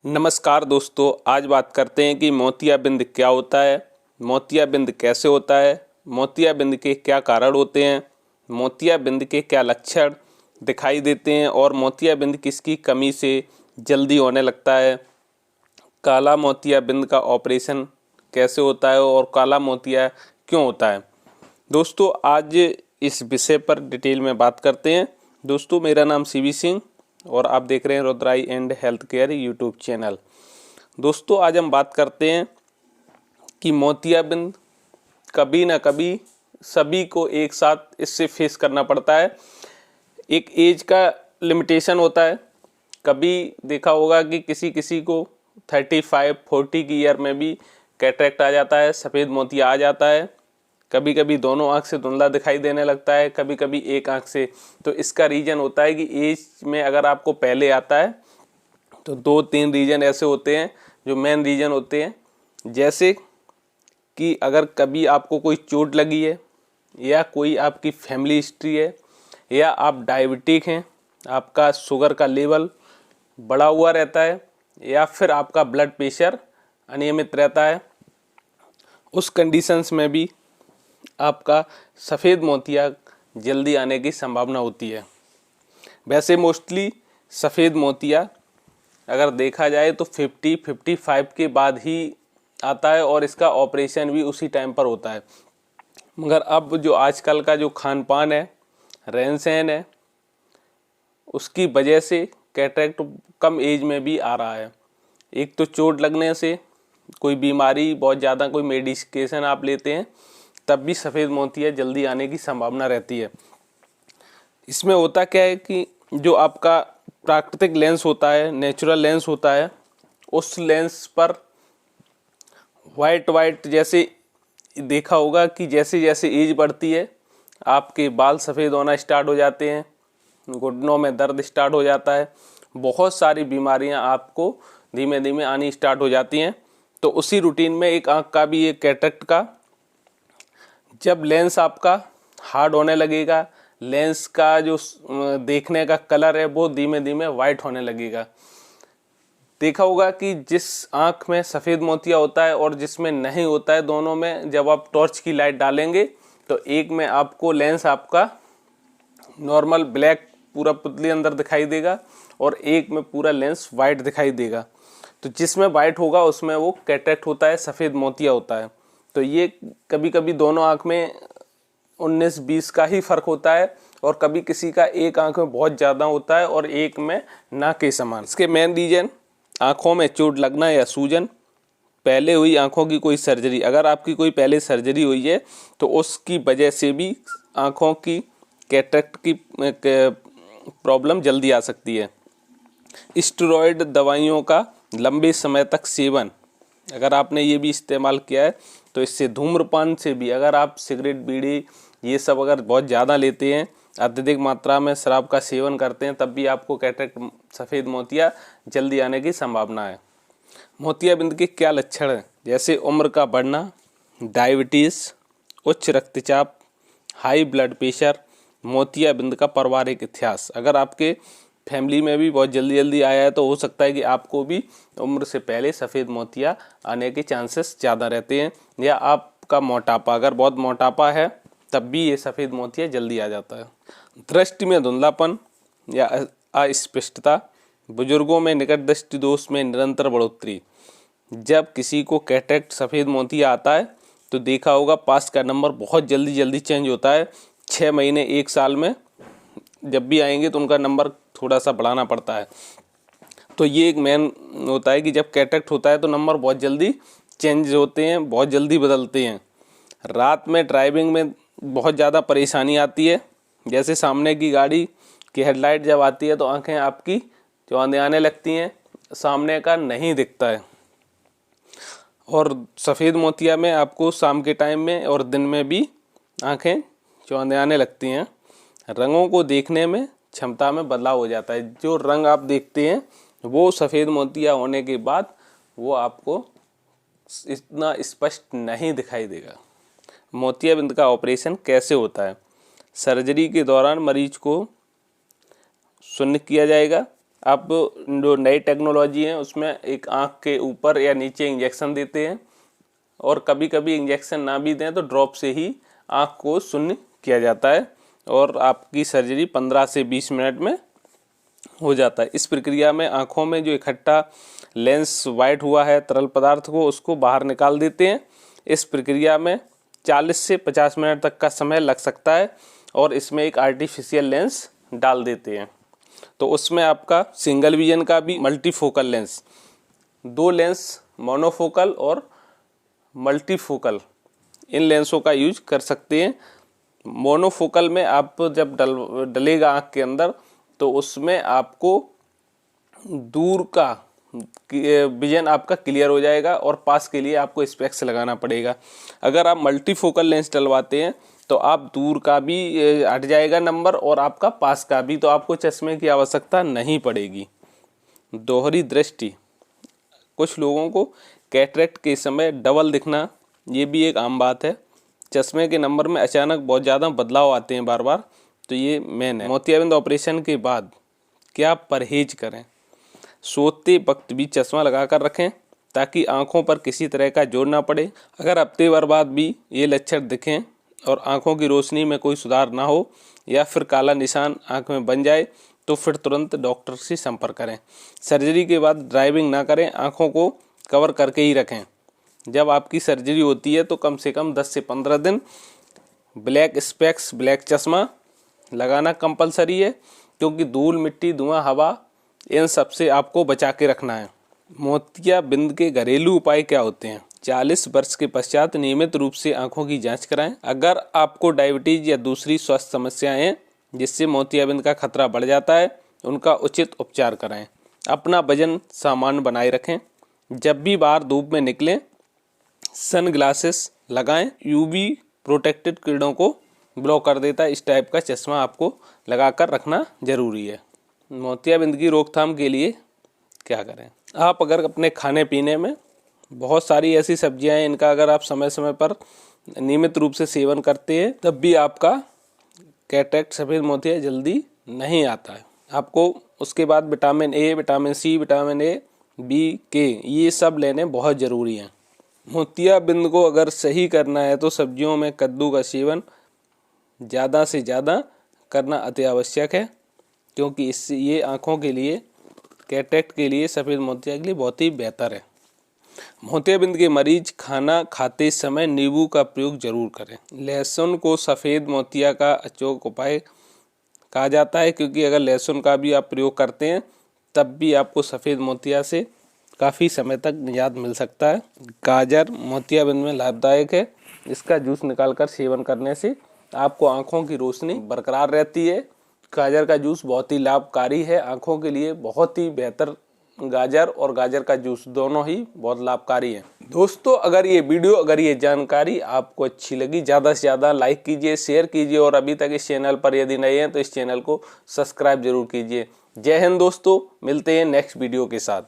नमस्कार दोस्तों, आज बात करते हैं कि मोतियाबिंद क्या होता है, मोतियाबिंद कैसे होता है, मोतियाबिंद के क्या कारण होते हैं, मोतियाबिंद के क्या लक्षण दिखाई देते हैं और मोतियाबिंद किसकी कमी से जल्दी होने लगता है। काला मोतियाबिंद का ऑपरेशन कैसे होता है और काला मोतिया क्यों होता है। दोस्तों, आज इस विषय पर डिटेल में बात करते हैं। दोस्तों, मेरा नाम सीवी सिंह और आप देख रहे हैं Rudrai and health care YouTube channel. दोस्तों, आज हम बात करते हैं कि मोतियाबिंद कभी ना कभी सभी को एक साथ इससे फेस करना पड़ता है। एक एज का लिमिटेशन होता है। कभी देखा होगा कि किसी किसी को 35-40 की ईयर में भी कैटरेक्ट आ जाता है, सफ़ेद मोतिया आ जाता है। कभी कभी दोनों आँख से धुंधला दिखाई देने लगता है, कभी कभी एक आँख से। तो इसका रीज़न होता है कि एज में अगर आपको पहले आता है तो 2-3 रीज़न ऐसे होते हैं जो मेन रीज़न होते हैं। जैसे कि अगर कभी आपको कोई चोट लगी है, या कोई आपकी फैमिली हिस्ट्री है, या आप डायबिटिक हैं, आपका शुगर का लेवल बढ़ा हुआ रहता है, या फिर आपका ब्लड प्रेशर अनियमित रहता है, उस कंडीशंस में भी आपका सफ़ेद मोतिया जल्दी आने की संभावना होती है। वैसे मोस्टली सफ़ेद मोतिया अगर देखा जाए तो 50-55 के बाद ही आता है और इसका ऑपरेशन भी उसी टाइम पर होता है। मगर अब जो आजकल का जो खान पान है, रहन सहन है, उसकी वजह से कैटरेक्ट कम एज में भी आ रहा है। एक तो चोट लगने से, कोई बीमारी बहुत ज़्यादा, कोई मेडिकेशन आप लेते हैं, तब भी सफ़ेद मोतिया जल्दी आने की संभावना रहती है। इसमें होता क्या है कि जो आपका प्राकृतिक लेंस होता है, नेचुरल लेंस होता है, उस लेंस पर वाइट जैसे देखा होगा कि जैसे जैसे एज बढ़ती है आपके बाल सफ़ेद होना स्टार्ट हो जाते हैं, घुटनों में दर्द स्टार्ट हो जाता है, बहुत सारी बीमारियां आपको धीमे धीमे आनी स्टार्ट हो जाती हैं। तो उसी रूटीन में एक आँख का भी, एक कैटरेक्ट का, जब लेंस आपका हार्ड होने लगेगा, लेंस का जो देखने का कलर है वो धीमे धीमे वाइट होने लगेगा। देखा होगा कि जिस आँख में सफ़ेद मोतिया होता है और जिसमें नहीं होता है, दोनों में जब आप टॉर्च की लाइट डालेंगे तो एक में आपको लेंस आपका नॉर्मल ब्लैक पूरा पुतली अंदर दिखाई देगा और एक में पूरा लेंस वाइट दिखाई देगा। तो जिसमें वाइट होगा उसमें वो कैटरेक्ट होता है, सफ़ेद मोतिया होता है। तो ये कभी कभी दोनों आँख में 19-20 का ही फ़र्क होता है, और कभी किसी का एक आँख में बहुत ज़्यादा होता है और एक में ना के समान। इसके मेन रीज़न आँखों में चोट लगना या सूजन, पहले हुई आँखों की कोई सर्जरी। अगर आपकी कोई पहले सर्जरी हुई है तो उसकी वजह से भी आँखों की कैटरेक्ट की प्रॉब्लम जल्दी आ सकती है। स्टेरॉयड दवाइयों का लंबे समय तक सेवन, अगर आपने ये भी इस्तेमाल किया है तो इससे, धूम्रपान से भी, अगर आप सिगरेट बीड़ी ये सब अगर बहुत ज़्यादा लेते हैं, अत्यधिक मात्रा में शराब का सेवन करते हैं, तब भी आपको कैटरेक्ट सफ़ेद मोतिया जल्दी आने की संभावना है। मोतियाबिंद के क्या लक्षण हैं? जैसे उम्र का बढ़ना, डायबिटीज़, उच्च रक्तचाप, हाई ब्लड प्रेशर, मोतियाबिंद का पारिवारिक इतिहास। अगर आपके फैमिली में भी बहुत जल्दी जल्दी आया है तो हो सकता है कि आपको भी उम्र से पहले सफ़ेद मोतिया आने के चांसेस ज़्यादा रहते हैं। या आपका मोटापा, अगर बहुत मोटापा है तब भी ये सफ़ेद मोतिया जल्दी आ जाता है। दृष्टि में धुंधलापन या अस्पष्टता, बुजुर्गों में निकट दृष्टि दोष में निरंतर बढ़ोतरी। जब किसी को कैटरेक्ट सफ़ेद मोतिया आता है तो देखा होगा पास का नंबर बहुत जल्दी जल्दी चेंज होता है। 6 महीने 1 साल में जब भी आएंगे तो उनका नंबर थोड़ा सा बढ़ाना पड़ता है। तो ये एक मेन होता है कि जब कैटरेक्ट होता है तो नंबर बहुत जल्दी चेंज होते हैं, बहुत जल्दी बदलते हैं। रात में ड्राइविंग में बहुत ज़्यादा परेशानी आती है। जैसे सामने की गाड़ी की हेडलाइट जब आती है तो आंखें आपकी चौंधे आने लगती हैं, सामने का नहीं दिखता है। और सफ़ेद मोतिया में आपको शाम के टाइम में और दिन में भी आंखें चौंधे आने लगती हैं। रंगों को देखने में क्षमता में बदलाव हो जाता है। जो रंग आप देखते हैं वो सफ़ेद मोतिया होने के बाद वो आपको इतना स्पष्ट नहीं दिखाई देगा। मोतियाबिंद का ऑपरेशन कैसे होता है? सर्जरी के दौरान मरीज को शून्य किया जाएगा। अब जो नई टेक्नोलॉजी है उसमें एक आँख के ऊपर या नीचे इंजेक्शन देते हैं, और कभी कभी इंजेक्शन ना भी दें तो ड्रॉप से ही आँख को शून्य किया जाता है और आपकी सर्जरी 15 से 20 मिनट में हो जाता है। इस प्रक्रिया में आँखों में जो इकट्ठा लेंस वाइट हुआ है तरल पदार्थ को उसको बाहर निकाल देते हैं। इस प्रक्रिया में 40 से 50 मिनट तक का समय लग सकता है और इसमें एक आर्टिफिशियल लेंस डाल देते हैं। तो उसमें आपका सिंगल विजन का भी मल्टीफोकल लेंस, 2 लेंस मोनोफोकल और मल्टीफोकल, इन लेंसों का यूज कर सकते हैं। मोनोफोकल में आप जब डलेगा आँख के अंदर तो उसमें आपको दूर का विजन आपका क्लियर हो जाएगा और पास के लिए आपको स्पेक्स लगाना पड़ेगा। अगर आप मल्टीफोकल लेंस डलवाते हैं तो आप दूर का भी हट जाएगा नंबर और आपका पास का भी, तो आपको चश्मे की आवश्यकता नहीं पड़ेगी। दोहरी दृष्टि, कुछ लोगों को कैटरेक्ट के समय डबल दिखना, ये भी एक आम बात है। चश्मे के नंबर में अचानक बहुत ज़्यादा बदलाव आते हैं बार बार, तो ये मेन है। मोतियाबिंद ऑपरेशन के बाद क्या परहेज करें? सोते वक्त भी चश्मा लगाकर रखें ताकि आंखों पर किसी तरह का जोर ना पड़े। अगर हफ्ते भर बाद भी ये लक्षण दिखें और आंखों की रोशनी में कोई सुधार ना हो या फिर काला निशान आंख में बन जाए तो फिर तुरंत डॉक्टर से संपर्क करें। सर्जरी के बाद ड्राइविंग ना करें, आंखों को कवर करके ही रखें। जब आपकी सर्जरी होती है तो कम से कम 10 से 15 दिन ब्लैक स्पेक्स, ब्लैक चश्मा लगाना कंपलसरी है, क्योंकि धूल, मिट्टी, धुआं, हवा, इन सब से आपको बचा के रखना है। मोतियाबिंद के घरेलू उपाय क्या होते हैं? 40 वर्ष के पश्चात नियमित रूप से आंखों की जांच कराएं। अगर आपको डायबिटीज या दूसरी स्वास्थ्य समस्याएं हैं जिससे मोतियाबिंद का खतरा बढ़ जाता है, उनका उचित उपचार कराएं। अपना वजन सामान्य बनाए रखें। जब भी बाहर धूप में निकलें सन ग्लासेस लगाएं, यूवी प्रोटेक्टेड किरणों को ब्लॉक कर देता है। इस टाइप का चश्मा आपको लगाकर रखना जरूरी है। मोतियाबिंद की रोकथाम के लिए क्या करें? आप अगर अपने खाने पीने में बहुत सारी ऐसी सब्जियां हैं, इनका अगर आप समय समय पर नियमित रूप से सेवन करते हैं तब भी आपका कैटरेक्ट, सफ़ेद मोतिया जल्दी नहीं आता है। आपको उसके बाद vitamin A, vitamin C, vitamin A, B, K, ये सब लेने बहुत ज़रूरी हैं। मोतियाबिंद को अगर सही करना है तो सब्जियों में कद्दू का सेवन ज़्यादा से ज़्यादा करना अति आवश्यक है, क्योंकि इससे ये आँखों के लिए, कैटरेक्ट के लिए, सफ़ेद मोतिया के लिए बहुत ही बेहतर है। मोतियाबिंद के मरीज खाना खाते समय नींबू का प्रयोग जरूर करें। लहसुन को सफ़ेद मोतिया का अचूक उपाय कहा जाता है, क्योंकि अगर लहसुन का भी आप प्रयोग करते हैं तब भी आपको सफ़ेद मोतिया से काफ़ी समय तक निजात मिल सकता है। गाजर मोतियाबिंद में लाभदायक है। इसका जूस निकालकर सेवन करने से आपको आँखों की रोशनी बरकरार रहती है। गाजर का जूस बहुत ही लाभकारी है, आँखों के लिए बहुत ही बेहतर। गाजर और गाजर का जूस दोनों ही बहुत लाभकारी है। दोस्तों, अगर ये वीडियो, अगर ये जानकारी आपको अच्छी लगी, ज़्यादा से ज़्यादा लाइक कीजिए, शेयर कीजिए और अभी तक इस चैनल पर यदि नए हैं तो इस चैनल को सब्सक्राइब जरूर कीजिए। जय हिंद दोस्तों, मिलते हैं नेक्स्ट वीडियो के साथ।